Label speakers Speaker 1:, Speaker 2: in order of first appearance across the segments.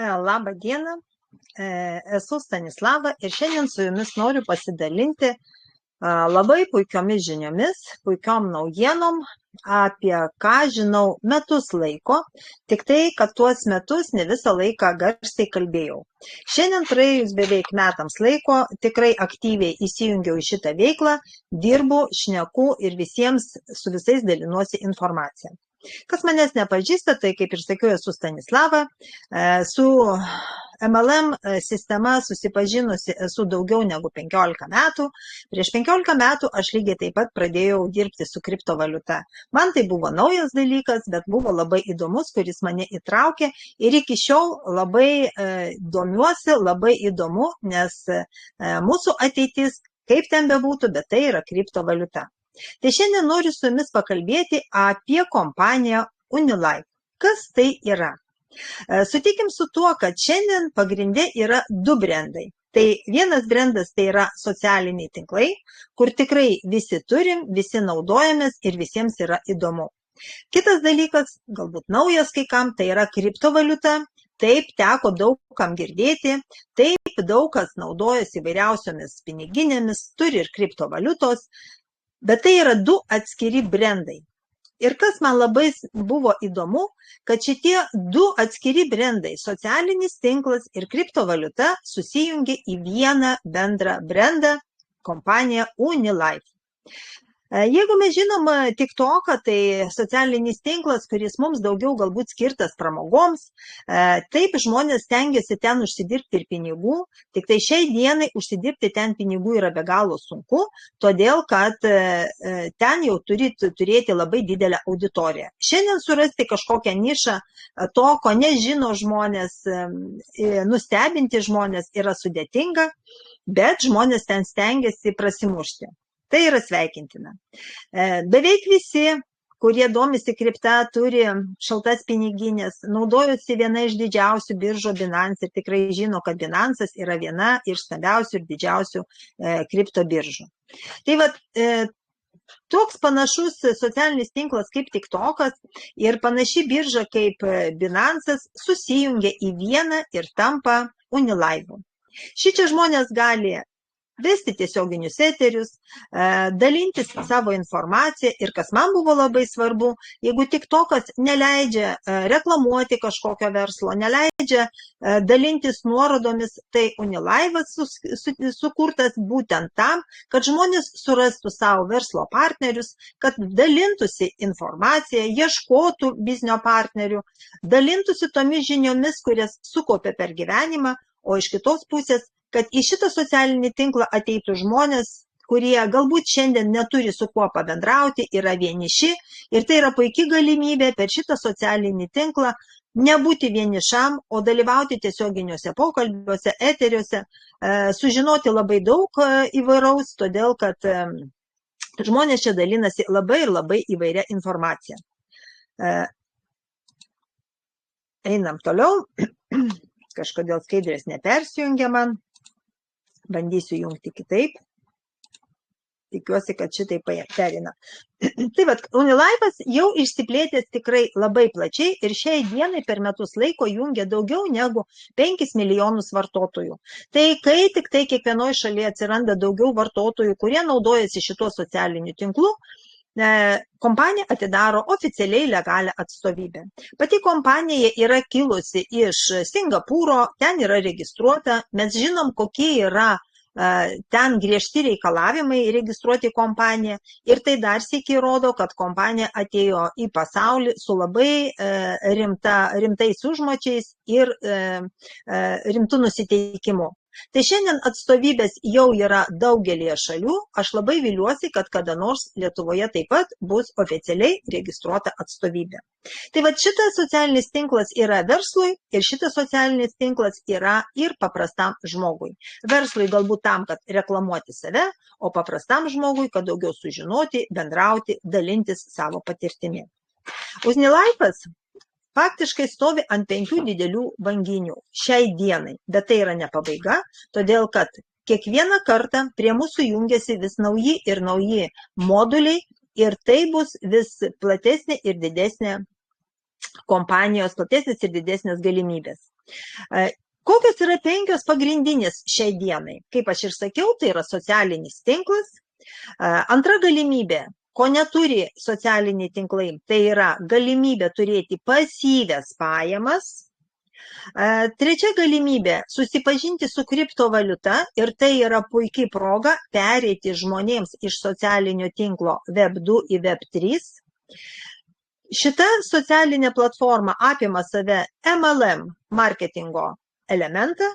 Speaker 1: Labą dieną, esu Stanislava ir šiandien su jumis noriu pasidalinti labai puikiomis žiniomis, puikiom naujienom, apie ką žinau metus laiko, tik tai, kad tuos metus ne visą laiką garsiai kalbėjau. Šiandien praėjus beveik metams laiko, tikrai aktyviai įsijungiau į šitą veiklą, dirbu, šneku ir su visais dalinuosi informaciją. Kas manęs nepažįsta, tai kaip ir sakiau, esu Stanislava, su MLM sistema susipažinusi esu daugiau negu 15 metų. Prieš 15 metų aš lygiai taip pat pradėjau dirbti su kriptovaliuta. Man tai buvo naujas dalykas, bet buvo labai įdomus, kuris mane įtraukė ir iki šiol labai domiuosi, labai įdomu, nes mūsų ateitis, kaip ten bebūtų, bet tai yra kriptovaliuta. Tai šiandien noriu su jumis pakalbėti apie kompaniją Unilife. Kas tai yra? Sutikim su tuo, kad šiandien pagrinde yra du brandai. Tai vienas brandas tai yra socialiniai tinklai, kur tikrai visi turim, visi naudojamės ir visiems yra įdomu. Kitas dalykas, galbūt naujas kai kam, tai yra kriptovaliuta. Taip, teko daug kam girdėti, taip, daug kas naudojasi įvairiausiomis piniginėmis, turi ir kriptovaliutos. Bet tai yra du atskiri brandai. Ir kas man labai buvo įdomu, kad šitie du atskiri brandai, socialinis tinklas ir kriptovaliuta, susijungia į vieną bendrą brandą, kompaniją Unilife. Jeigu mes žinom TikToką, tai socialinis tinklas, kuris mums daugiau galbūt skirtas pramogoms, taip žmonės stengiasi ten užsidirbti ir pinigų, tik tai šiai dienai užsidirbti ten pinigų yra be galo sunku, todėl kad ten jau turi turėti labai didelę auditoriją. Šiandien surasti kažkokią nišą to, ko nežino žmonės, nustebinti žmonės yra sudėtinga, bet žmonės ten stengiasi prasimušti. Tai yra sveikintina. Beveik visi, kurie domisi kripta, turi šaltas piniginės, naudojosi viena iš didžiausių biržų Binance ir tikrai žino, kad Binance'as yra viena iš stambiausių ir didžiausių kripto biržų. Tai vat, toks panašus socialinis tinklas kaip TikTokas ir panaši birža kaip Binance'as susijungia į vieną ir tampa Unilife. Šičia žmonės gali vesti tiesioginius eterius, dalintis savo informaciją ir kas man buvo labai svarbu, jeigu TikTokas neleidžia reklamuoti kažkokio verslo, neleidžia dalintis nuorodomis, tai Unilife'as sukurtas būtent tam, kad žmonės surastų savo verslo partnerius, kad dalintųsi informaciją, ieškotų biznio partnerių, dalintųsi tomis žiniomis, kurias sukaupė per gyvenimą, o iš kitos pusės, kad į šitą socialinį tinklą ateitų žmonės, kurie galbūt šiandien neturi su kuo pabendrauti, yra vieniši ir tai yra puikia galimybė per šitą socialinį tinklą nebūti vienišam, o dalyvauti tiesioginiuose pokalbiuose, eteriuose, sužinoti labai daug įvairaus, todėl kad žmonės čia dalinasi labai ir labai įvairia informacija. Einam toliau. Kažkodėl skaidrės nepersijungia man. Bandysiu jungti kitaip. Tikiuosi, kad šitai perina. Tai vat, Unilife'as jau išsiplėtęs tikrai labai plačiai ir šiai dienai per metus laiko jungia daugiau negu 5 milijonus vartotojų. Tai kai tik tai kiekvienoje šalyje atsiranda daugiau vartotojų, kurie naudojasi šituo socialiniu tinklu, kompanija atidaro oficialiai legalią atstovybę. Pati kompanija yra kilusi iš Singapūro, ten yra registruota, mes žinom, kokie yra ten griežti reikalavimai registruoti kompaniją ir tai dar sykį rodo, kad kompanija atėjo į pasaulį su labai rimtais užmočiais ir rimtu nusiteikimu. Tai šiandien atstovybės jau yra daugelėje šalių, aš labai viliuosi, kad kada nors Lietuvoje taip pat bus oficialiai registruota atstovybė. Tai vat šitas socialinis tinklas yra verslui ir šitas socialinis tinklas yra ir paprastam žmogui. Verslui galbūt tam, kad reklamuoti save, o paprastam žmogui, kad daugiau sužinoti, bendrauti, dalintis savo patirtimi. Unilife'as faktiškai stovi ant 5 didelių banginių šiai dienai, bet tai yra ne pabaiga, todėl kad kiekvieną kartą prie mūsų jungiasi vis nauji ir nauji moduliai ir tai bus vis platesnė ir didesnė kompanijos, platesnės ir didesnės galimybės. Kokios yra 5 pagrindinės šiai dienai? Kaip aš ir sakiau, tai yra socialinis tinklas. Antra galimybė, ko neturi socialiniai tinklai, tai yra galimybė turėti pasyvias pajamas. Trečia galimybė – susipažinti su kriptovaliuta ir tai yra puikiai proga pereiti žmonėms iš socialinio tinklo Web2 į Web3. Šita socialinė platforma apima save MLM marketingo elementą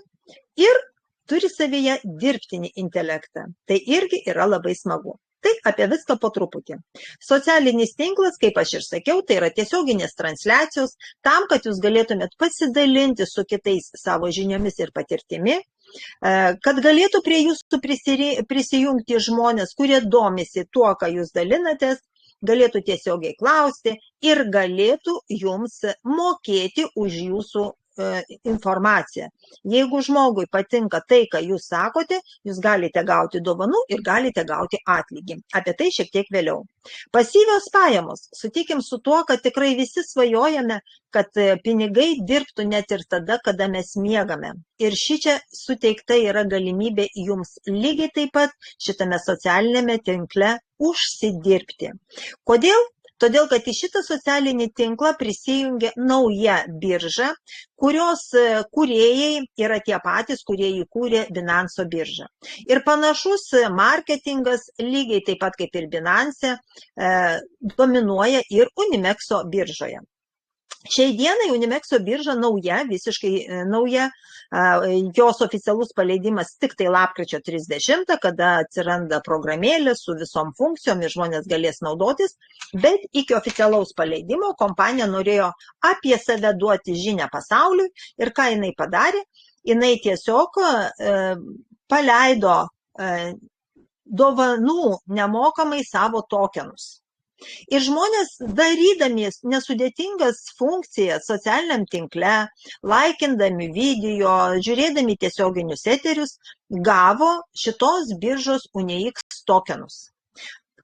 Speaker 1: ir turi savyje dirbtinį intelektą. Tai irgi yra labai smagu. Tai apie viską po truputį. Socialinis tinklas, kaip aš ir sakiau, tai yra tiesioginės transliacijos tam, kad jūs galėtumėt pasidalinti su kitais savo žiniomis ir patirtimi, kad galėtų prie jūsų prisijungti žmonės, kurie domisi tuo, ką jūs dalinatės, galėtų tiesiogiai klausti ir galėtų jums mokėti už jūsų informaciją. Jeigu žmogui patinka tai, ką jūs sakote, jūs galite gauti dovanų ir galite gauti atlygį. Apie tai šiek tiek vėliau. Pasyvios pajamos. Sutikim su tuo, kad tikrai visi svajojame, kad pinigai dirbtų net ir tada, kada mes miegame. Ir šičia suteikta yra galimybė jums lygiai taip pat šitame socialinėme tinkle užsidirbti. Kodėl? Todėl, kad į šitą socialinį tinklą prisijungia nauja birža, kurios kūrėjai yra tie patys, kurie įkūrė Binance biržą. Ir panašus marketingas, lygiai taip pat kaip ir Binance, dominuoja ir Unimexo biržoje. Šiai dienai Unimexo birža nauja, visiškai nauja, jos oficialus paleidimas tik tai lapkričio 30, kada atsiranda programėlė su visom funkcijom ir žmonės galės naudotis, bet iki oficialaus paleidimo kompanija norėjo apie save duoti žinią pasauliui ir ką jinai padarė, jinai tiesiog paleido dovanų nemokamai savo tokenus. Ir žmonės, darydami nesudėtingas funkcijas socialiniam tinkle, laikindami video, žiūrėdami tiesioginius eterius, gavo šitos biržos UniX tokenus.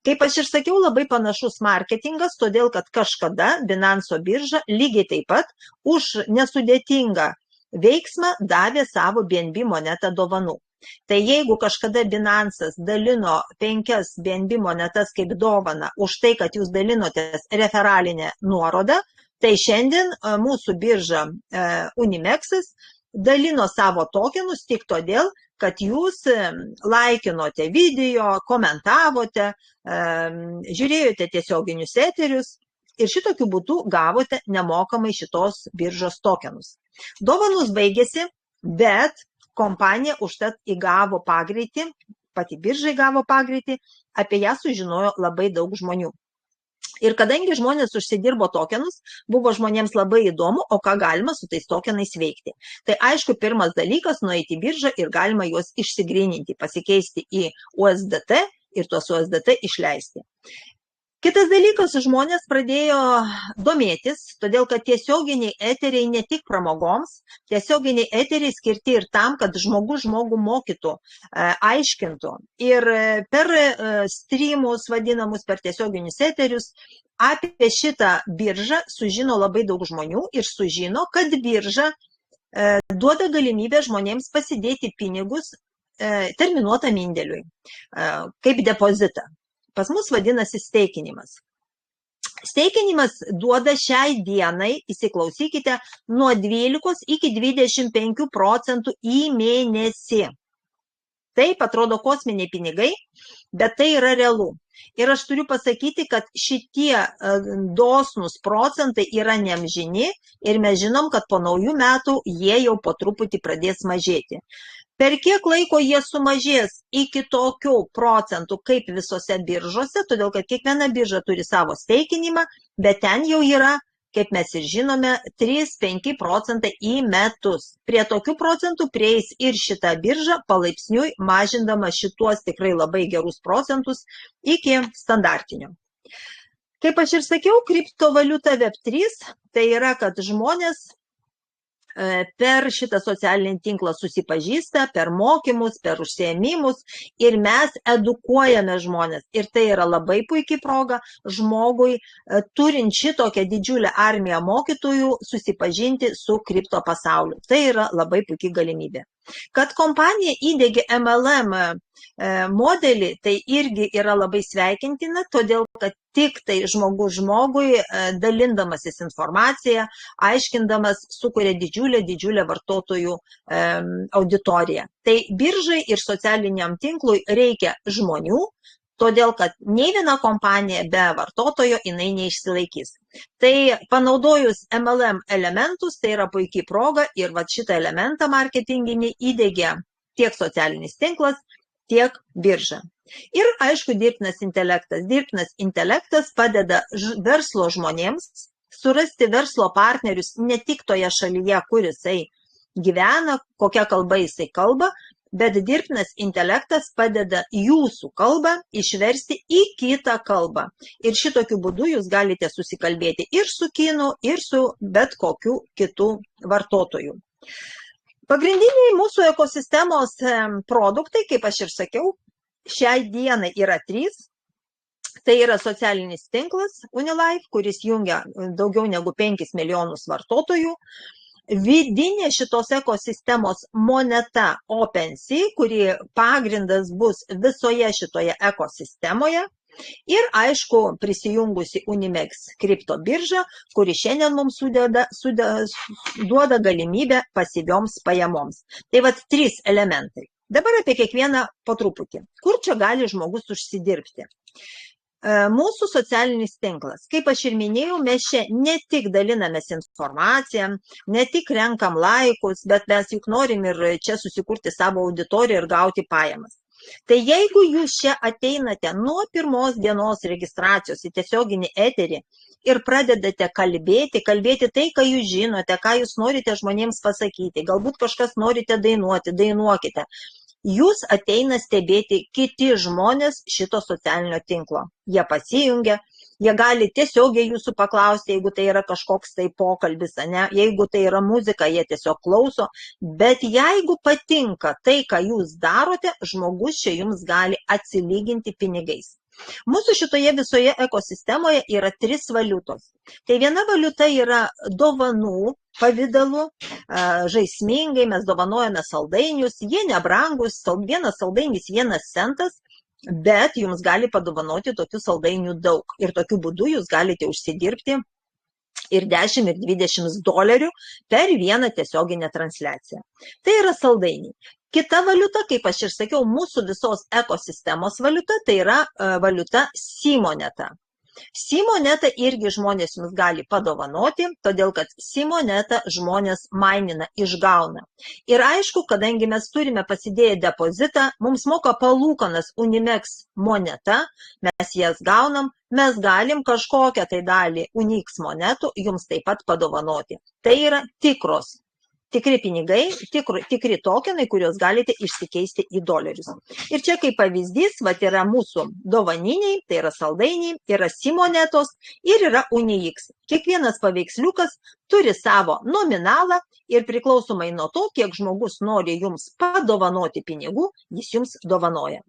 Speaker 1: Kaip aš ir sakiau, labai panašus marketingas, todėl kad kažkada Binance birža lygiai taip pat už nesudėtingą veiksmą davė savo BNB monetą dovanų. Tai jeigu kažkada Binance'as dalino 5 BNB monetas kaip dovaną už tai, kad jūs dalinotės referalinę nuorodą, tai šiandien mūsų birža Unimex'as dalino savo tokenus tik todėl, kad jūs laikinote video, komentavote, žiūrėjote tiesioginius eterius ir šitokiu būdu gavote nemokamai šitos biržos tokenus. Dovanos baigėsi, bet kompanija užtat įgavo pagreitį, pati birža įgavo pagreitį, apie ją sužinojo labai daug žmonių. Ir kadangi žmonės užsidirbo tokenus, buvo žmonėms labai įdomu, o ką galima su tais tokenais veikti. Tai aišku, pirmas dalykas, nueiti į biržą ir galima juos išsigryninti, pasikeisti į USDT ir tuos USDT išleisti. Kitas dalykas, žmonės pradėjo domėtis, todėl kad tiesioginiai eteriai ne tik pramogoms, tiesioginiai eteriai skirti ir tam, kad žmogus žmogų mokytų, aiškintų. Ir per streamus vadinamus, per tiesioginius eterius, apie šitą biržą sužino labai daug žmonių ir sužino, kad birža duoda galimybę žmonėms pasidėti pinigus terminuotam indėliui, kaip depozitą. Pas mus vadinasi steikinimas. Steikinimas duoda šiai dienai, įsiklausykite, nuo 12 iki 25% į mėnesį. Taip atrodo kosminiai pinigai, bet tai yra realu. Ir aš turiu pasakyti, kad šitie dosnūs procentai yra neamžini ir mes žinom, kad po naujų metų jie jau po truputį pradės mažėti. Per kiek laiko jie sumažės iki tokių procentų kaip visose biržose, todėl kad kiekviena birža turi savo steikinimą, bet ten jau yra, kaip mes ir žinome, 3-5 procentai į metus. Prie tokių procentų prieis ir šita birža palaipsniui mažindama šituos tikrai labai gerus procentus iki standartinio. Kaip aš ir sakiau, kriptovaliuta Web3 tai yra, kad žmonės per šitą socialinį tinklą susipažįsta, per mokymus, per užsiėmimus ir mes edukuojame žmonės. Ir tai yra labai puikiai proga žmogui, turint šitokią didžiulę armiją mokytojų, susipažinti su kripto pasauliu. Tai yra labai puikiai galimybė. Kad kompanija įdėgė MLM modelį, tai irgi yra labai sveikintina, todėl kad tik tai žmogus žmogui, dalindamasis informaciją, aiškindamas, sukuria didžiulę vartotojų auditoriją. Tai biržai ir socialiniam tinklui reikia žmonių, todėl kad nei viena kompanija be vartotojo jinai neišsilaikys. Tai panaudojus MLM elementus, tai yra puikiai proga ir šitą elementą marketinginį įdėgė tiek socialinis tinklas, tiek birža. Ir aišku, dirbtinas intelektas. Dirbtinas intelektas padeda verslo žmonėms surasti verslo partnerius ne tik toje šalyje, kur jisai gyvena, kokia kalba jisai kalba, bet dirbtinas intelektas padeda jūsų kalbą išversti į kitą kalbą. Ir šitokiu būdu jūs galite susikalbėti ir su kinu, ir su bet kokiu kitų vartotojų. Pagrindiniai mūsų ekosistemos produktai, kaip aš ir sakiau, šiai dienai yra 3. Tai yra socialinis tinklas Unilife, kuris jungia daugiau negu 5 milijonus vartotojų. Vidinė šitos ekosistemos moneta OpenSea, kuri pagrindas bus visoje šitoje ekosistemoje. Ir aišku, prisijungusi Unimex kripto birža, kuri šiandien mums duoda galimybę pasyvioms pajamoms. Tai 3 elementai. Dabar apie kiekvieną po truputį. Kur čia gali žmogus užsidirbti? Mūsų socialinis tinklas. Kaip aš ir minėjau, mes čia ne tik dalinamės informaciją, ne tik renkam laikus, bet mes juk norim ir čia susikurti savo auditoriją ir gauti pajamas. Tai jeigu jūs čia ateinate nuo pirmos dienos registracijos į tiesioginį eterį ir pradedate kalbėti tai, ką jūs žinote, ką jūs norite žmonėms pasakyti, galbūt kažkas norite dainuoti, dainuokite. Jūs ateina stebėti kiti žmonės šito socialinio tinklo. Jie pasijungia, jie gali tiesiogiai jūsų paklausti, jeigu tai yra kažkoks tai pokalbis, ne? Jeigu tai yra muzika, jie tiesiog klauso, bet jeigu patinka tai, ką jūs darote, žmogus čia jums gali atsilyginti pinigais. Mūsų šitoje visoje ekosistemoje yra 3 valiutos. Tai viena valiuta yra dovanų pavidalu, žaismingai mes dovanojame saldainius, jie nebrangus, vienas saldainis 1 centas, bet jums gali padovanoti tokių saldainių daug. Ir tokiu būdu jūs galite užsidirbti ir 10 ir 20 dolerių per vieną tiesioginę transliaciją. Tai yra saldainiai. Kita valiuta, kaip aš ir sakiau, mūsų visos ekosistemos valiuta, tai yra valiuta Simoneta. Simonetą irgi žmonės jums gali padovanoti, todėl kad Simonetą žmonės mainina, išgauna. Ir aišku, kadangi mes turime pasidėję depozitą, mums moka palūkanas Unimex moneta, mes jas gaunam, mes galim kažkokią tai dalį Unix monetų jums taip pat padovanoti. Tai yra tikri pinigai, tikri tokenai, kuriuos galite išsikeisti į dolerius. Ir čia kaip pavyzdys, yra mūsų dovaniniai, tai yra saldainiai, yra Simonetos ir yra Unix. Kiekvienas paveiksliukas turi savo nominalą ir priklausomai nuo to, kiek žmogus nori jums padovanoti pinigų, jis jums dovanoja.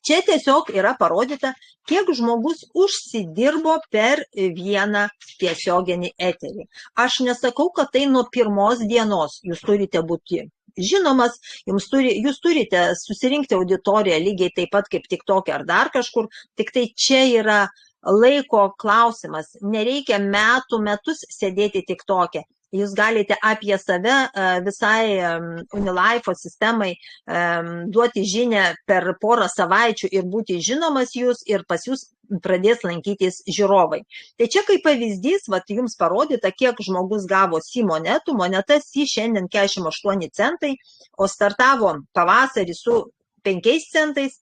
Speaker 1: Čia tiesiog yra parodyta, kiek žmogus užsidirbo per vieną tiesioginį eterį. Aš nesakau, kad tai nuo pirmos dienos jūs turite būti žinomas, jūs turite susirinkti auditoriją lygiai taip pat kaip TikTok'e ar dar kažkur, tik tai čia yra laiko klausimas. Nereikia metus sėdėti TikTok'e. Jūs galite apie save visai Unilife sistemai duoti žinią per porą savaičių ir būti žinomas jūs ir pas jūs pradės lankytis žiūrovai. Tai čia kaip pavyzdys, jums parodyta, kiek žmogus gavo Simonetų. Moneta šiandien 48 centai, o startavo pavasarį su 5 centais.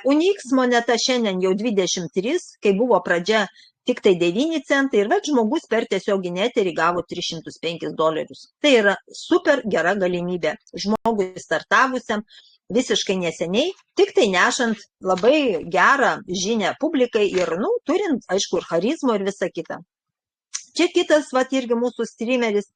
Speaker 1: Unix moneta šiandien jau 23, kai buvo pradžia tik tai 9 centai ir žmogus per tiesioginį eterį gavo 305 dolerius. Tai yra super gera galimybė žmogui startavusiam visiškai neseniai, tik tai nešant labai gerą žinią publikai ir, turint, aišku, ir charizmo ir visą kitą. Čia kitas, irgi mūsų streameris,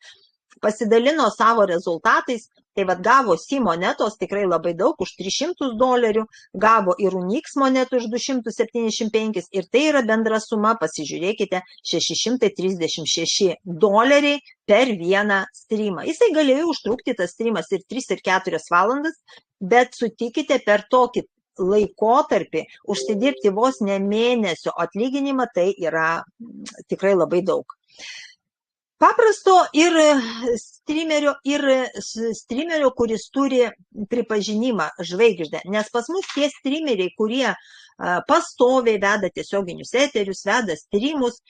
Speaker 1: pasidalino savo rezultatais, tai vad gavo SI monetos tikrai labai daug už $300, gavo ir Unix monetų už 275 ir tai yra bendra suma, pasižiūrėkite, $636 per vieną streamą. Jisai galėjo užtrukti tas streamas ir 3 ir 4 valandas, bet sutikite, per tokį laikotarpį užsidirbti vos ne mėnesio atlyginimą, tai yra tikrai labai daug. Paprasto ir streamerio, kuris turi pripažinimą žvaigždę, nes pas mus tie streameriai, kurie pastoviai veda tiesioginius eterius, veda streamus,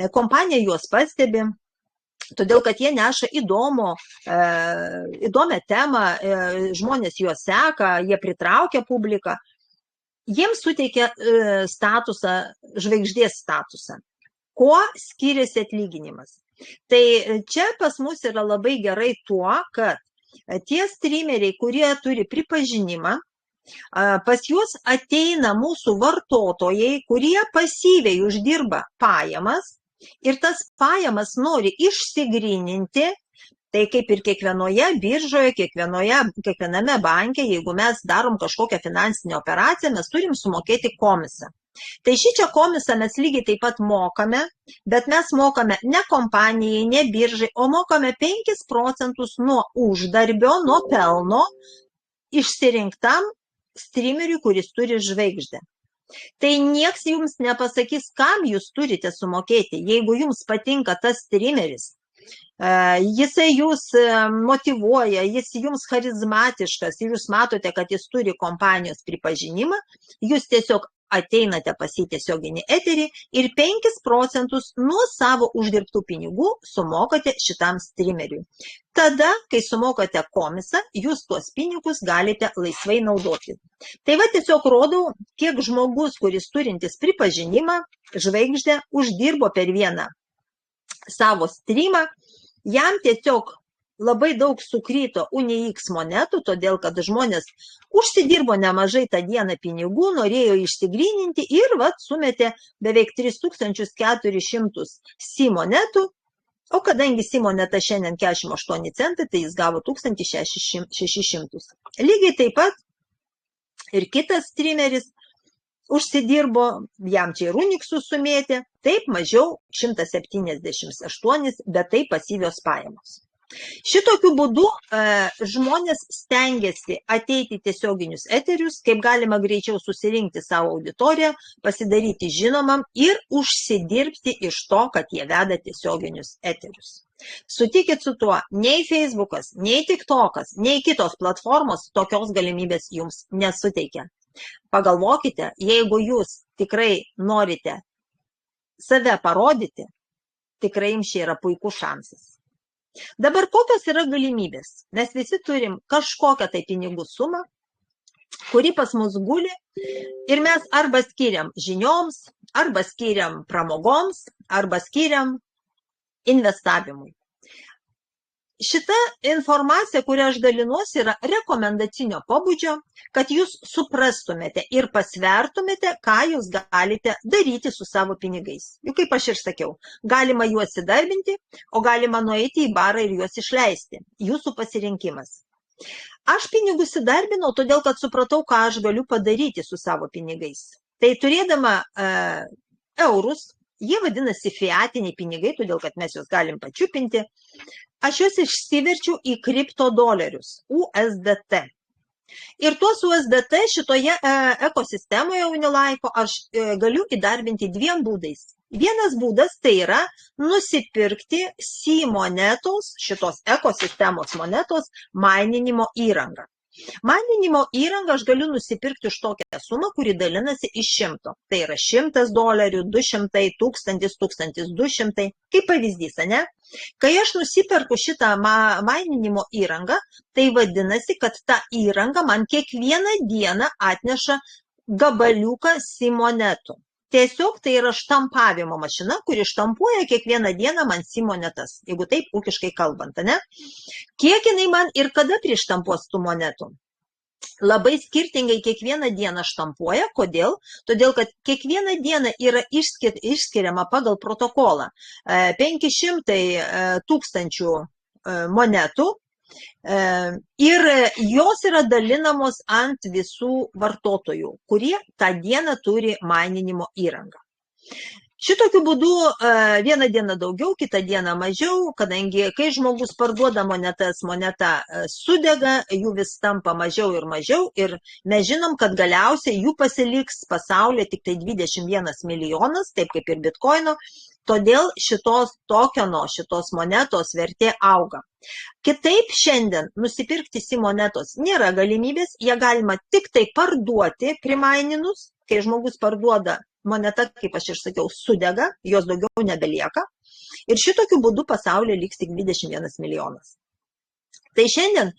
Speaker 1: kompanija juos pastebi, todėl kad jie neša įdomią temą, žmonės juos seka, jie pritraukia publiką, jiems suteikia statusą, žvaigždės statusą. Kuo skiriasi atlyginimas? Tai čia pas mus yra labai gerai tuo, kad tie streameriai, kurie turi pripažinimą, pas juos ateina mūsų vartotojai, kurie pasyviai uždirba pajamas ir tas pajamas nori išsigryninti. Tai kaip ir kiekvienoje biržoje, kiekviename banke, jeigu mes darom kažkokią finansinę operaciją, mes turim sumokėti komisą. Tai šičia komisą mes lygiai taip pat mokame, bet mes mokame ne kompanijai, ne biržai, o mokame 5% nuo uždarbio, nuo pelno išsirinktam streameriui, kuris turi žvaigždę. Tai nieks jums nepasakys, kam jūs turite sumokėti, jeigu jums patinka tas streameris. Jisai jūs motyvuoja, jis jums charizmatiškas ir jūs matote, kad jis turi kompanijos pripažinimą, jūs tiesiog ateinate pas jį tiesioginį eterį ir 5% nuo savo uždirbtų pinigų sumokate šitam streameriui. Tada, kai sumokate komisą, jūs tuos pinigus galite laisvai naudoti. Tai va tiesiog rodau, kiek žmogus, kuris turintis pripažinimą, žvaigždę, uždirbo per vieną savo streamą, jam tiesiog labai daug sukryto Unix monetų, todėl kad žmonės užsidirbo nemažai tą dieną pinigų, norėjo išsigryninti ir vat sumetė beveik 3400 SI monetų, o kadangi SI moneta šiandien 48 centai, tai jis gavo 1600. Lygiai taip pat ir kitas streameris užsidirbo, jam čia ir Unixus sumėtė, taip mažiau 178, bet tai pasyvios pajamos. Šitokiu būdu žmonės stengiasi ateiti tiesioginius eterius, kaip galima greičiau susirinkti savo auditoriją, pasidaryti žinomam ir užsidirbti iš to, kad jie veda tiesioginius eterius. Sutikit su tuo, nei Facebookas, nei TikTokas, nei kitos platformos tokios galimybės jums nesuteikia. Pagalvokite, jeigu jūs tikrai norite save parodyti, tikrai jums čia yra puikus šansas. Dabar kokios yra galimybės? Mes visi turim kažkokią tai pinigų sumą, kuri pas mus guli ir mes arba skiriam žinioms, arba skiriam pramogoms, arba skiriam investavimui. Šita informacija, kurią aš dalinuosi, yra rekomendacinio pobūdžio, kad jūs suprastumėte ir pasvertumėte, ką jūs galite daryti su savo pinigais. Juk kaip aš ir sakiau, galima juos įdarbinti, o galima nueiti į barą ir juos išleisti. Jūsų pasirinkimas. Aš pinigus įdarbinau, todėl kad supratau, ką aš galiu padaryti su savo pinigais. Tai turėdama eurus, jie vadinasi fiatiniai pinigai, todėl kad mes juos galim pačiupinti. Aš juos išsiverčiu į kriptodolerius, USDT. Ir tuos USDT šitoje ekosistemoje Unilife aš galiu įdarbinti dviem būdais. Vienas būdas tai yra nusipirkti SI monetos, šitos ekosistemos monetos, maininimo įrangą. Maininimo įrangą aš galiu nusipirkti už tokią sumą, kuri dalinasi iš 100. Tai yra $100, 200, 1000, 1200, kaip pavyzdys, ne? Kai aš nusiperku šitą maininimo įrangą, tai vadinasi, kad ta įranga man kiekvieną dieną atneša gabaliuką SI monetų. Tiesiog tai yra štampavimo mašina, kuri štampuoja kiekvieną dieną man SI monetas, jeigu taip ūkiškai kalbant, ne? Kiek jinai man ir kada prištampuos tų monetų? Labai skirtingai kiekvieną dieną štampuoja. Kodėl? Todėl, kad kiekvieną dieną yra išskiriama pagal protokolą 500 tūkstančių monetų ir jos yra dalinamos ant visų vartotojų, kurie tą dieną turi maininimo įrangą. Šitokiu būdu vieną dieną daugiau, kitą dieną mažiau, kadangi kai žmogus parduoda monetas, moneta sudega, jų vis tampa mažiau ir mes žinom, kad galiausiai jų pasiliks pasaulyje tik tai 21 milijonas, taip kaip ir bitkoino, todėl šitos monetos vertė auga. Kitaip šiandien nusipirkti monetos nėra galimybės, ją galima tik tai parduoti primaininus, kai žmogus parduoda moneta, kaip aš ir sakiau, sudega, jos daugiau nebelieka ir šitokiu būdu pasaulyje liks tik 21 milijonas. Tai šiandien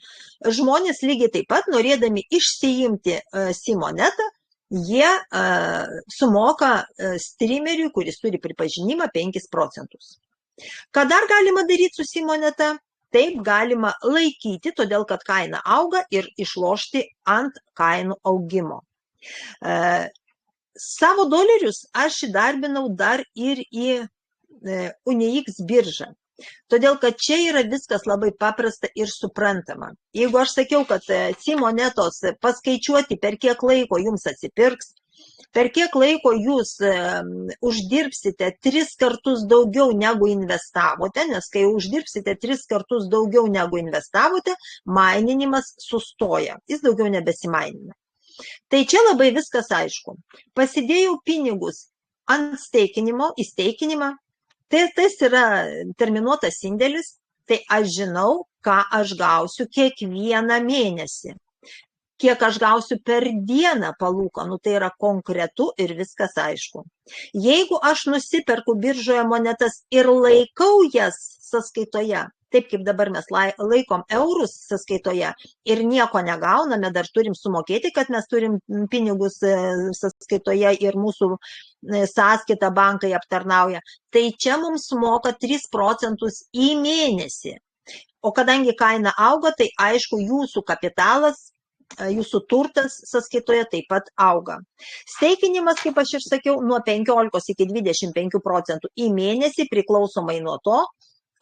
Speaker 1: žmonės lygiai taip pat, norėdami išsiimti monetą, jie sumoka streameriui, kuris turi pripažinimą 5%. Ką dar galima daryti su moneta? Taip galima laikyti, todėl kad kaina auga ir išlošti ant kainų augimo. Savo dolerius aš įdarbinau dar ir į UniX biržą, todėl kad čia yra viskas labai paprasta ir suprantama. Jeigu aš sakiau, kad monetos paskaičiuoti, per kiek laiko jums atsipirks, per kiek laiko jūs uždirbsite 3 kartus daugiau negu investavote, nes kai uždirbsite 3 kartus daugiau negu investavote, maininimas sustoja, jis daugiau nebesimainina. Tai čia labai viskas aišku. Pasidėjau pinigus ant įsteikinimą, tai tas yra terminuotas indėlis, tai aš žinau, ką aš gausiu kiekvieną mėnesį. Kiek aš gausiu per dieną palūkanų, tai yra konkretu ir viskas aišku. Jeigu aš nusiperku biržoje monetas ir laikau jas sąskaitoje, taip kaip dabar mes laikom eurus sąskaitoje ir nieko negauname, dar turim sumokėti, kad mes turim pinigus sąskaitoje ir mūsų sąskaitą bankai aptarnauja, tai čia mums moka 3% į mėnesį. O kadangi kaina auga, tai aišku, jūsų kapitalas, jūsų turtas sąskaitoje taip pat auga. Steikinimas, kaip aš ir sakiau, nuo 15 iki 25% į mėnesį priklausomai nuo to,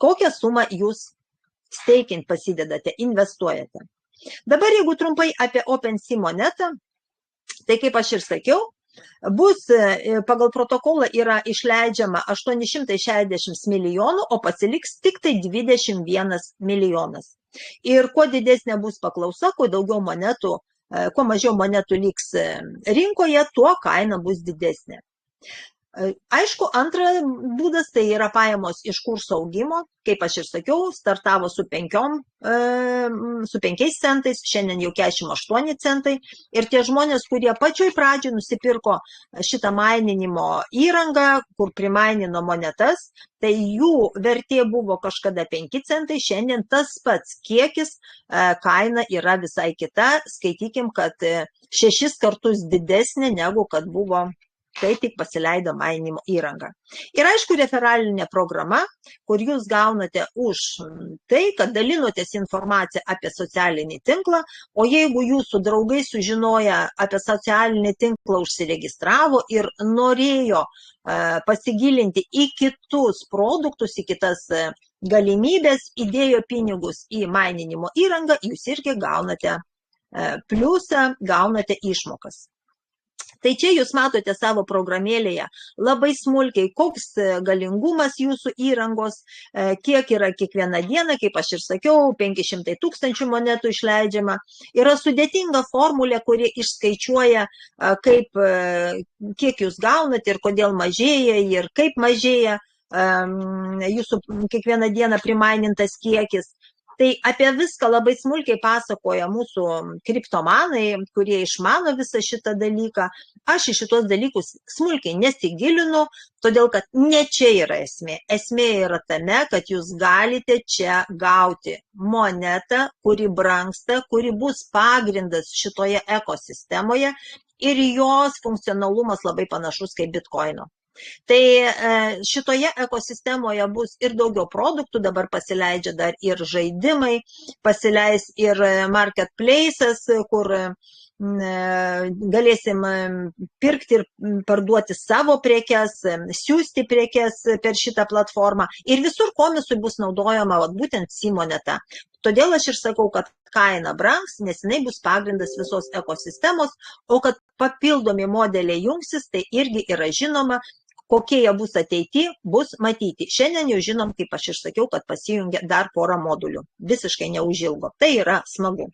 Speaker 1: kokią sumą jūs steikint pasidedate, investuojate. Dabar jeigu trumpai apie OpenSea monetą, tai kaip aš ir sakiau, bus pagal protokolą yra išleidžiama 860 milijonų, o pasiliks tik tai 21 milijonas. Ir kuo didesnė bus paklausa, kuo daugiau monetų, kuo mažiau monetų liks rinkoje, tuo kaina bus didesnė. Aišku, antras būdas tai yra pajamos iš kurso augimo, kaip aš ir sakiau, startavo su 5 centais, šiandien jau 48 centai ir tie žmonės, kurie pačioj pradžioj nusipirko šitą maininimo įrangą, kur primainino monetas, tai jų vertė buvo kažkada 5 centai, šiandien tas pats kiekis, kaina yra visai kita, skaitykim, kad 6 kartus didesnė negu kad buvo kai tik pasileido maininimo įrangą. Ir aišku, referalinė programa, kur jūs gaunate už tai, kad dalinotės informaciją apie socialinį tinklą, o jeigu jūsų draugai sužinoja apie socialinį tinklą, užsiregistravo ir norėjo pasigilinti į kitus produktus, į kitas galimybės, įdėjo pinigus į maininimo įrangą, jūs irgi gaunate pliusą, gaunate išmokas. Tai čia jūs matote savo programėlėje labai smulkiai, koks galingumas jūsų įrangos, kiek yra kiekvieną dieną, kaip aš ir sakiau, 500 000 monetų išleidžiama. Yra sudėtinga formulė, kuri išskaičiuoja, kiek jūs gaunate ir kodėl mažėja ir kaip mažėja jūsų kiekvieną dieną primainintas kiekis. Tai apie viską labai smulkiai pasakoja mūsų kriptomanai, kurie išmano visą šitą dalyką. Aš į šitos dalykus smulkiai nesigilinu, todėl kad ne čia yra esmė. Esmė yra tame, kad jūs galite čia gauti monetą, kuri brangsta, kuri bus pagrindas šitoje ekosistemoje ir jos funkcionalumas labai panašus kaip bitkoino. Tai šitoje ekosistemoje bus ir daugiau produktų, dabar pasileidžia dar ir žaidimai, pasileis ir marketplaces, kur galėsim pirkti ir parduoti savo prekes, siūsti prekes per šitą platformą ir visur komisui bus naudojama būtent SI moneta. Todėl aš ir sakau, kad kaina brangs, nes jinai bus pagrindas visos ekosistemos, o kad papildomi modeliai jungsis, tai irgi yra žinoma, kokie jie bus ateityje, bus matyti. Šiandien jau žinom, kaip aš ir sakiau, kad pasijungia dar porą modulių, visiškai neužilgo. Tai yra smagu.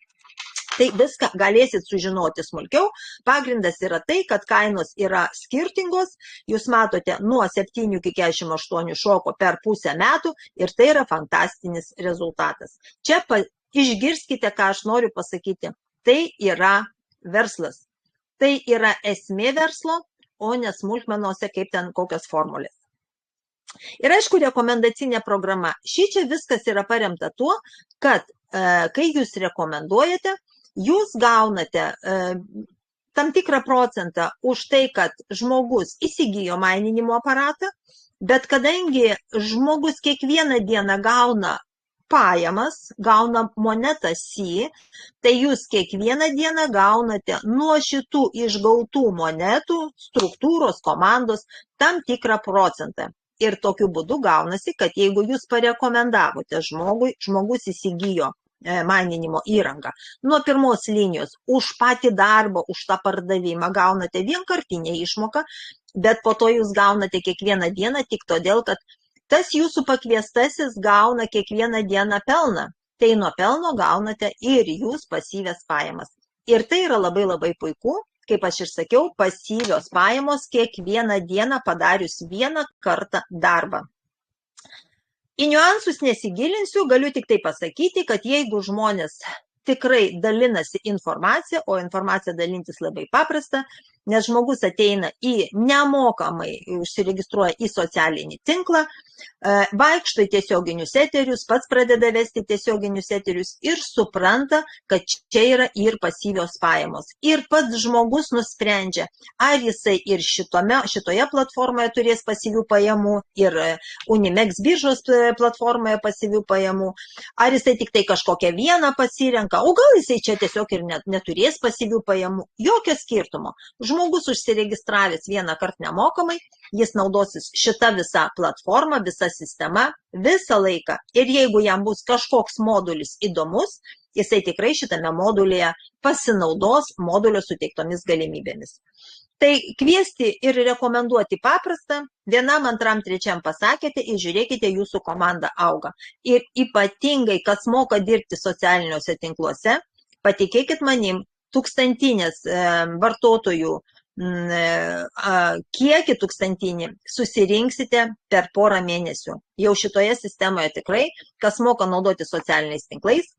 Speaker 1: Tai viską galėsit sužinoti smulkiau. Pagrindas yra tai, kad kainos yra skirtingos. Jūs matote, nuo 7 iki 48 šoko per pusę metų ir tai yra fantastinis rezultatas. Čia išgirskite, ką aš noriu pasakyti. Tai yra verslas. Tai yra esmė verslo, o ne smulkmenose kaip ten kokios formulės. Ir aišku, rekomendacinė programa. Šičia viskas yra paremta tuo, kad kai jūs rekomenduojate, jūs gaunate tam tikrą procentą už tai, kad žmogus įsigijo maininimo aparatą, bet kadangi žmogus kiekvieną dieną gauna pajamas, gauna monetą SI, tai jūs kiekvieną dieną gaunate nuo šitų išgautų monetų, struktūros, komandos, tam tikrą procentą. Ir tokiu būdu gaunasi, kad jeigu jūs parekomendavote žmogus įsigijo maininimo įrangą. Nuo pirmos linijos už patį darbą, už tą pardavimą gaunate vienkartinę išmoką, bet po to jūs gaunate kiekvieną dieną tik todėl, kad tas jūsų pakviestasis gauna kiekvieną dieną pelną. Tai nuo pelno gaunate ir jūs pasyvias pajamas. Ir tai yra labai labai puiku, kaip aš ir sakiau, pasyvios pajamos kiekvieną dieną padarius vieną kartą darbą. Į niuansus nesigilinsiu, galiu tik tai pasakyti, kad jeigu žmonės tikrai dalinasi informaciją, o informacija dalintis labai paprasta, nes žmogus ateina nemokamai, užsiregistruoja į socialinį tinklą, vaikšto į tiesioginius eterius, pats pradeda vesti tiesioginius eterius ir supranta, kad čia yra ir pasyvios pajamos. Ir pats žmogus nusprendžia, ar jisai ir šitoje platformoje turės pasyvių pajamų, ir Unimex biržos platformoje pasyvių pajamų, ar jisai tik tai kažkokią vieną pasirenka, o gal jisai čia tiesiog ir neturės pasyvių pajamų. Jokio skirtumo. Žmogus užsiregistravęs vieną kartą nemokamai, jis naudosis šitą visą platformą, visą sistemą, visą laiką. Ir jeigu jam bus kažkoks modulis įdomus, jisai tikrai šitame modulyje pasinaudos modulio suteiktomis galimybėmis. Tai kviesti ir rekomenduoti paprasta, vienam, antram, trečiam pasakėte ir žiūrėkite, jūsų komanda auga. Ir ypatingai, kas moka dirbti socialiniuose tinkluose, patikėkit manim, tūkstantinės vartotojų kiekį tūkstantinį susirinksite per porą mėnesių. Jau šitoje sistemoje tikrai, kas moka naudoti socialiniais tinklais,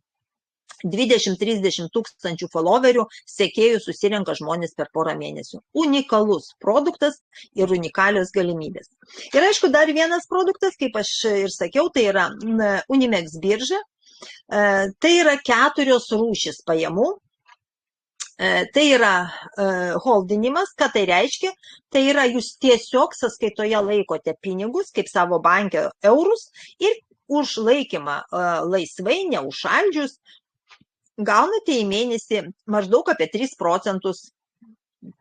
Speaker 1: 20-30 tūkstančių followerių, sekėjų susirenka žmonės per porą mėnesių. Unikalus produktas ir unikalios galimybės. Ir aišku, dar vienas produktas, kaip aš ir sakiau, tai yra Unimex birža. Tai yra 4 rūšis pajamų. Tai yra holdinimas, ką tai reiškia, tai yra jūs tiesiog sąskaitoje laikote pinigus, kaip savo banke eurus, ir už laikymą laisvai, neužšaldžius, gaunate į mėnesį maždaug apie 3%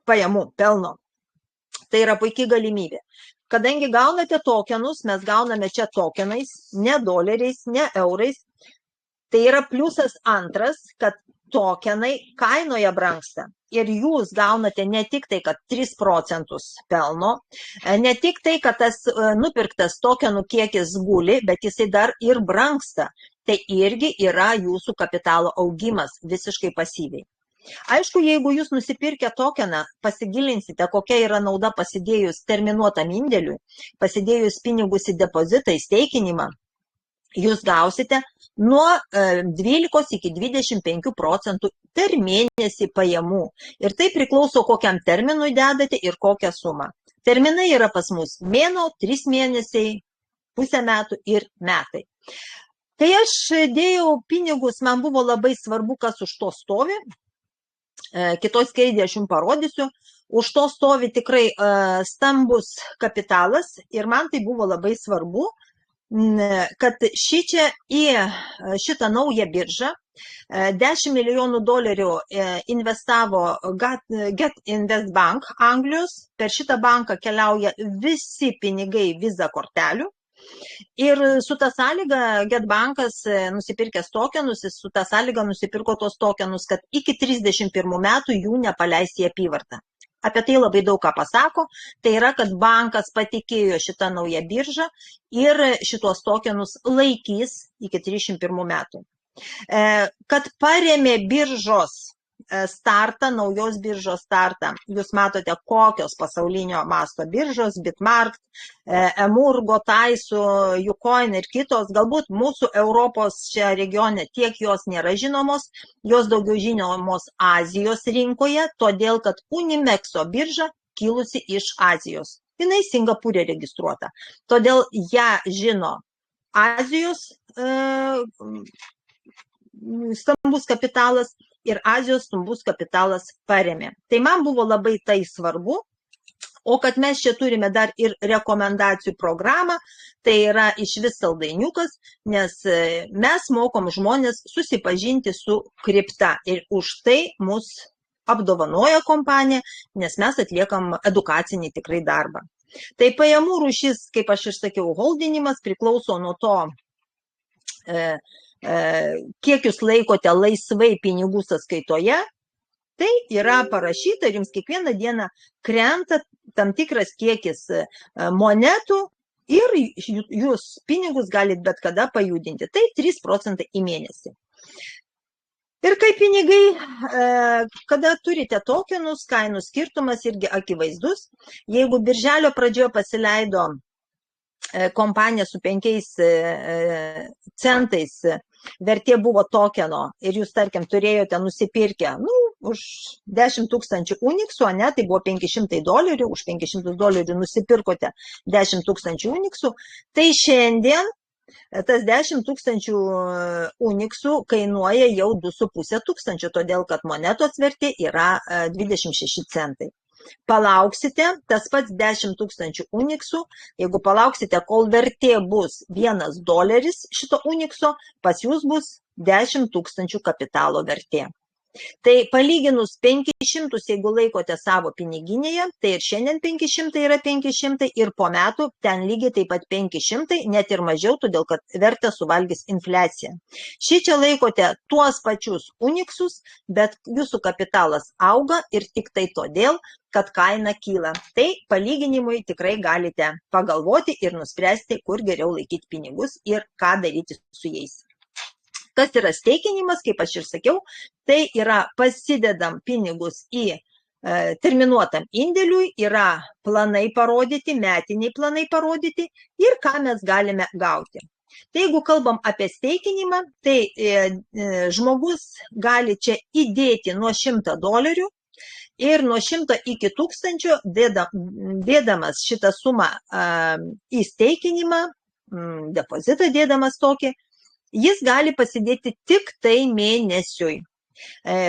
Speaker 1: pajamų, pelno. Tai yra puikiai galimybė. Kadangi gaunate tokenus, mes gauname čia tokenais, ne doleriais, ne eurais, tai yra pliusas antras, kad tokenai kainoje brangsta ir jūs gaunate ne tik tai, kad 3% pelno, ne tik tai, kad tas nupirktas tokenų kiekis guli, bet jisai dar ir brangsta. Tai irgi yra jūsų kapitalo augimas visiškai pasyviai. Aišku, jeigu jūs nusipirkę tokeną, pasigilinsite, kokia yra nauda pasidėjus terminuotam indėliui, pasidėjus pinigus į depozitą, į steikinimą, jūs gausite nuo 12 iki 25% per mėnesį pajamų. Ir tai priklauso, kokiam terminui dedate ir kokią sumą. Terminai yra pas mus mėnuo, 3 mėnesiai, pusę metų ir metai. Kai aš dėjau pinigus, man buvo labai svarbu, kas už to stovi. Kitoj skaidrėje aš jums parodysiu. Už to stovi tikrai stambus kapitalas ir man tai buvo labai svarbu, kad šičia į šitą naują biržą $10 milijonų investavo Get Invest Bank Anglijos. Per šitą banką keliauja visi pinigai Visa kortelių. Ir su ta sąlyga Get Bankas nusipirkęs tokenus, su ta sąlyga nusipirko tos tokenus, kad iki 31 metų jų nepaleis į apyvartą. Apie tai labai daug ką pasako. Tai yra, kad bankas patikėjo šitą naują biržą ir šitos tokenus laikys iki 31 metų. Kad paremė biržos startą, naujos biržos startą. Jūs matote, kokios pasaulinio masto biržos, Bitmark, Emurgo, Taisu, Ucoin ir kitos. Galbūt mūsų Europos čia regione tiek jos nėra žinomos, jos daugiau žinomos Azijos rinkoje, todėl kad Unimexo birža kilusi iš Azijos. Jinai Singapūre registruota. Todėl ją žino Azijos stambus kapitalas ir Azijos stambus kapitalas paremė. Tai man buvo labai tai svarbu, o kad mes čia turime dar ir rekomendacijų programą, tai yra išvis saldainiukas, nes mes mokom žmonės susipažinti su kripta ir už tai mus apdovanoja kompanija, nes mes atliekam edukacinį tikrai darbą. Tai pajamų rūšis, kaip aš ir sakiau, holdinimas priklauso nuo to, kiek jūs laikote laisvai pinigų sąskaitoje, tai yra parašyta ir jums kiekvieną dieną krenta tam tikras kiekis monetų ir jūs pinigus galite bet kada pajudinti. Tai 3% į mėnesį. Ir kaip pinigai, kada turite tokenus, kainų skirtumas irgi akivaizdus. Jeigu birželio pradžioje pasileido kompanija su 5 centais, vertė buvo tokeno ir jūs, tarkim, turėjote nusipirkę už 10 000 uniksų, ne, tai buvo $500, už $500 nusipirkote 10 000 uniksų, tai šiandien tas 10 000 uniksų kainuoja jau 2500, todėl kad monetos vertė yra 26 centai. Palauksite, tas pats 10 000 uniksų, jeigu palauksite, kol vertė bus $1 šito unikso, pas jūs bus 10 000 kapitalo vertė. Tai palyginus 500, jeigu laikote savo piniginėje, tai ir šiandien 500 yra 500 ir po metų ten lygiai taip pat 500, net ir mažiau, todėl kad vertę suvalgys infliacija. Šičia laikote tuos pačius uniksus, bet jūsų kapitalas auga ir tik tai todėl, kad kaina kyla. Tai palyginimui tikrai galite pagalvoti ir nuspręsti, kur geriau laikyti pinigus ir ką daryti su jais. Kas yra steikinimas, kaip aš ir sakiau, tai yra pasidedam pinigus į terminuotam indėliui, yra planai parodyti, metiniai planai parodyti ir ką mes galime gauti. Tai jeigu kalbam apie steikinimą, tai žmogus gali čia įdėti nuo $100 ir nuo 100 iki 1000 dėdamas šitą sumą į steikinimą, depozitą dėdamas tokį, jis gali pasidėti tik tai mėnesiui.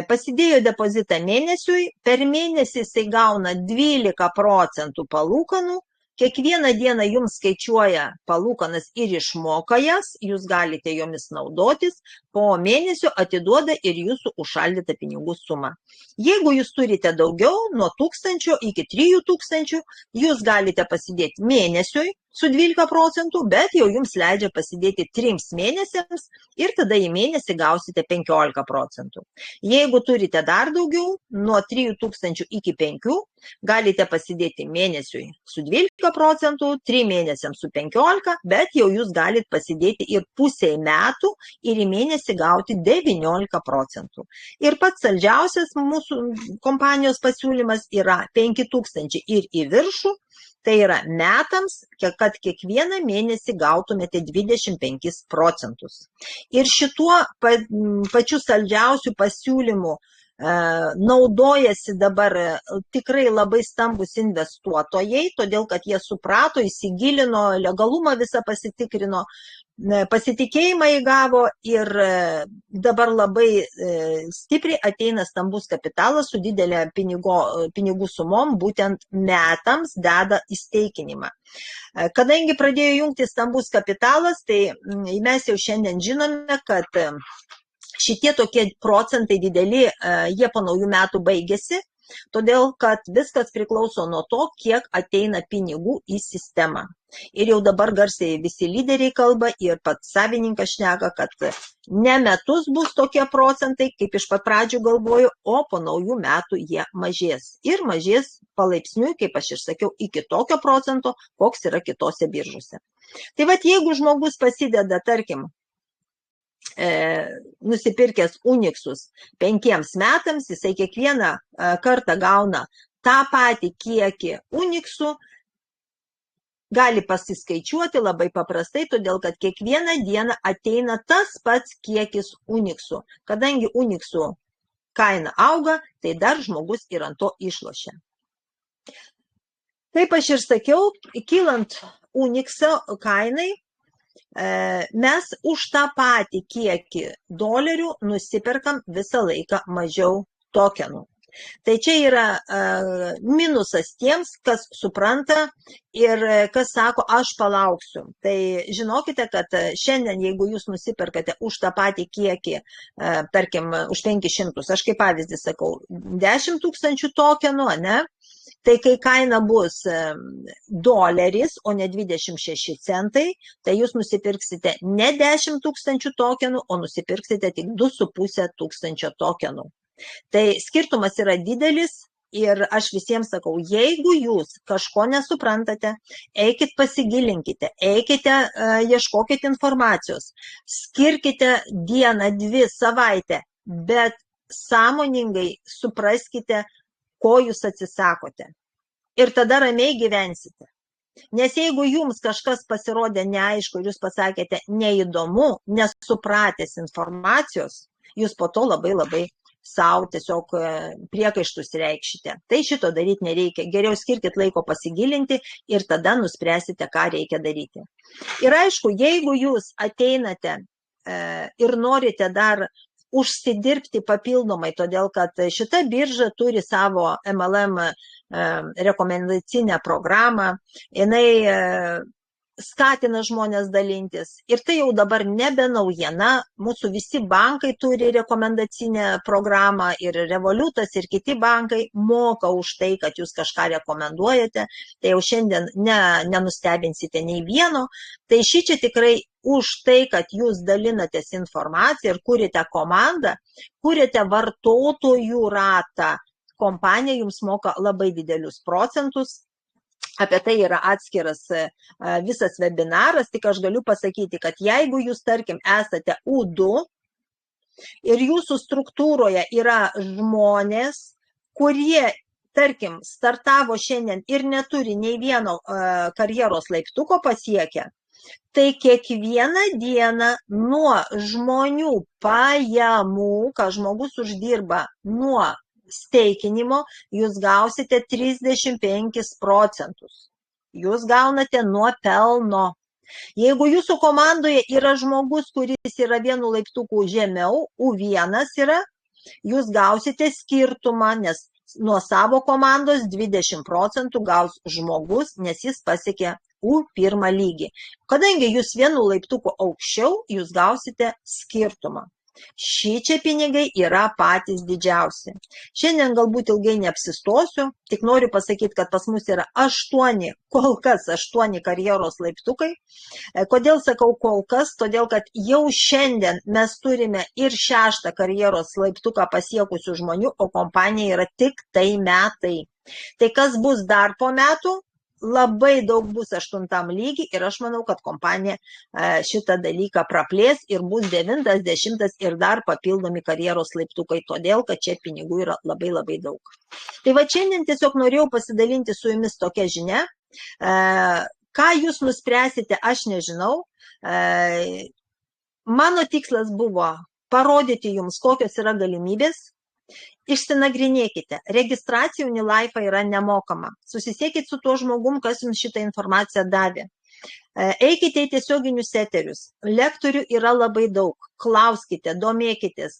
Speaker 1: Pasidėjo depozitą mėnesiui, per mėnesį jisai gauna 12% palūkanų, kiekvieną dieną jums skaičiuoja palūkanas ir išmoka jas, jūs galite jomis naudotis, po mėnesio atiduoda ir jūsų užšaldytą pinigų sumą. Jeigu jūs turite daugiau, nuo 1000 iki 3000, jūs galite pasidėti mėnesiui su 12%, bet jau jums leidžia pasidėti 3 mėnesiams ir tada į mėnesį gausite 15%. Jeigu turite dar daugiau, nuo 3000 iki 5, galite pasidėti mėnesiui su 12%, 3 mėnesiams su 15%, bet jau jūs galite pasidėti ir pusei metų ir į mėnesį gauti 19%. Ir pats saldžiausias mūsų kompanijos pasiūlymas yra 5000 ir į viršų, tai yra metams, kad kiekvieną mėnesį gautumėte 25%. Ir šituo pačiu saldžiausiu pasiūlymu naudojasi dabar tikrai labai stambus investuotojai, todėl kad jie suprato, įsigilino, legalumą visą pasitikrino, pasitikėjimą įgavo ir dabar labai stipriai ateina stambus kapitalas su didelė pinigų sumom, būtent metams deda į steikinimą. Kadangi pradėjo jungti stambus kapitalas, tai mes jau šiandien žinome, kad šitie tokie procentai dideli, jie po naujų metų baigėsi, todėl kad viskas priklauso nuo to, kiek ateina pinigų į sistemą. Ir jau dabar garsiai visi lyderiai kalba ir pats savininkas šneka, kad ne metus bus tokie procentai, kaip iš pat pradžių galvoju, o po naujų metų jie mažės. Ir mažės palaipsniui, kaip aš ir sakiau, iki tokio procento, koks yra kitose biržose. Tai vat, jeigu žmogus pasideda, tarkim, nusipirkęs Unixus 5 metams, jisai kiekvieną kartą gauna tą patį kiekį Unixų, gali pasiskaičiuoti labai paprastai, todėl kad kiekvieną dieną ateina tas pats kiekis Unixų. Kadangi Unixų kaina auga, tai dar žmogus ir ant to išlošia. Kaip aš ir sakiau, kylant Unixo kainai, mes už tą patį kiekį dolerių nusipirkam visą laiką mažiau tokenų. Tai čia yra minusas tiems, kas supranta ir kas sako, aš palauksiu. Tai žinokite, kad šiandien, jeigu jūs nusipirkate už tą patį kiekį, tarkim, už 500, aš kaip pavyzdį sakau, 10 000 tokenų, ne? Tai kai kaina bus doleris, o ne 26 centai, tai jūs nusipirksite ne 10 000 tokenų, o nusipirksite tik 2,5 tūkstančio tokenų. Tai skirtumas yra didelis ir aš visiems sakau, jeigu jūs kažko nesuprantate, eikit pasigilinkite, eikite, ieškokite informacijos, skirkite dieną, 2 savaitę, bet sąmoningai supraskite, ko jūs atsisakote. Ir tada ramiai gyvensite. Nes jeigu jums kažkas pasirodė neaišku ir jūs pasakėte neįdomu, nesupratęs informacijos, jūs po to labai savo tiesiog priekaištus reikšite. Tai šito daryti nereikia. Geriau skirkit laiko pasigilinti ir tada nuspręsite, ką reikia daryti. Ir aišku, jeigu jūs ateinate ir norite dar užsidirbti papildomai, todėl kad šita birža turi savo MLM rekomendacinę programą, jinai skatina žmonės dalintis. Ir tai jau dabar nebe naujiena, mūsų visi bankai turi rekomendacinę programą ir Revolutas ir kiti bankai moka už tai, kad jūs kažką rekomenduojate, tai jau šiandien nenustebinsite nei vieno, tai šičia tikrai už tai, kad jūs dalinatės informaciją ir kurite komandą, kurite vartotojų ratą, kompanija jums moka labai didelius procentus. Apie tai yra atskiras visas webinaras, tik aš galiu pasakyti, kad jeigu jūs, tarkim, esate U2 ir jūsų struktūroje yra žmonės, kurie, tarkim, startavo šiandien ir neturi nei vieno karjeros laiptuko pasiekę, tai kiekvieną dieną nuo žmonių pajamų, ką žmogus uždirba nuo steikinimo, jūs gausite 35 procentus. Jūs gaunate nuo pelno. Jeigu jūsų komandoje yra žmogus, kuris yra vienu laiptuku žemiau, U1 yra, jūs gausite skirtumą, nes nuo savo komandos 20 procentų gaus žmogus, nes jis pasiekė U1 lygį. Kadangi jūs vienu laiptuku aukščiau, jūs gausite skirtumą. Šičia pinigai yra patys didžiausi. Šiandien galbūt ilgai neapsistosiu, tik noriu pasakyti, kad pas mus yra 8, kol kas 8 karjeros laiptukai. Kodėl sakau kol kas? Todėl, kad jau šiandien mes turime ir 6 karjeros laiptuką pasiekusių žmonių, o kompanija yra tik tai metai. Tai kas bus dar po metų? Labai daug bus 8 lygį ir aš manau, kad kompanija šitą dalyką praplės ir bus 9, 10 ir dar papildomi karjeros laiptukai, todėl, kad čia pinigų yra labai daug. Tai va šiandien tiesiog norėjau pasidalinti su jumis tokia žinia. Ką jūs nuspręsite, aš nežinau. Mano tikslas buvo parodyti jums, kokios yra galimybės. Išsinagrinėkite. Registracija Unilife yra nemokama. Susisiekit su tuo žmogum, kas jums šitą informaciją davė. Eikite į tiesioginius eterius. Lektorių yra labai daug. Klauskite, domėkitės.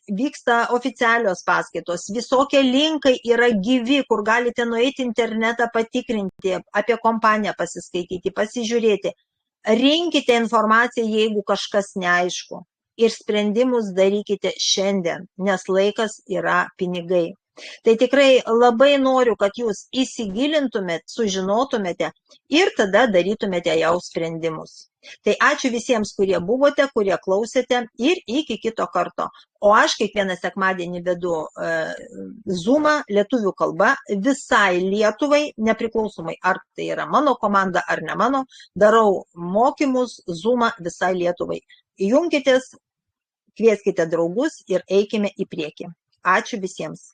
Speaker 1: Vyksta oficialios paskaitos. Visokie linkai yra gyvi, kur galite nueiti internetą patikrinti, apie kompaniją pasiskaityti, pasižiūrėti. Rinkite informaciją, jeigu kažkas neaišku. ir sprendimus darykite šiandien, nes laikas yra pinigai. Tai tikrai labai noriu, kad jūs įsigilintumėt, sužinotumėte ir tada darytumėte jau sprendimus. Tai ačiū visiems, kurie buvote, kurie klausėte ir iki kito karto. O aš kiekvieną sekmadienį vedu Zoomą lietuvių kalba visai Lietuvai, nepriklausomai ar tai yra mano komanda ar ne mano, darau mokymus Zoomą visai Lietuvai. Junkitės, kvieskite draugus ir eikime į priekį. Ačiū visiems.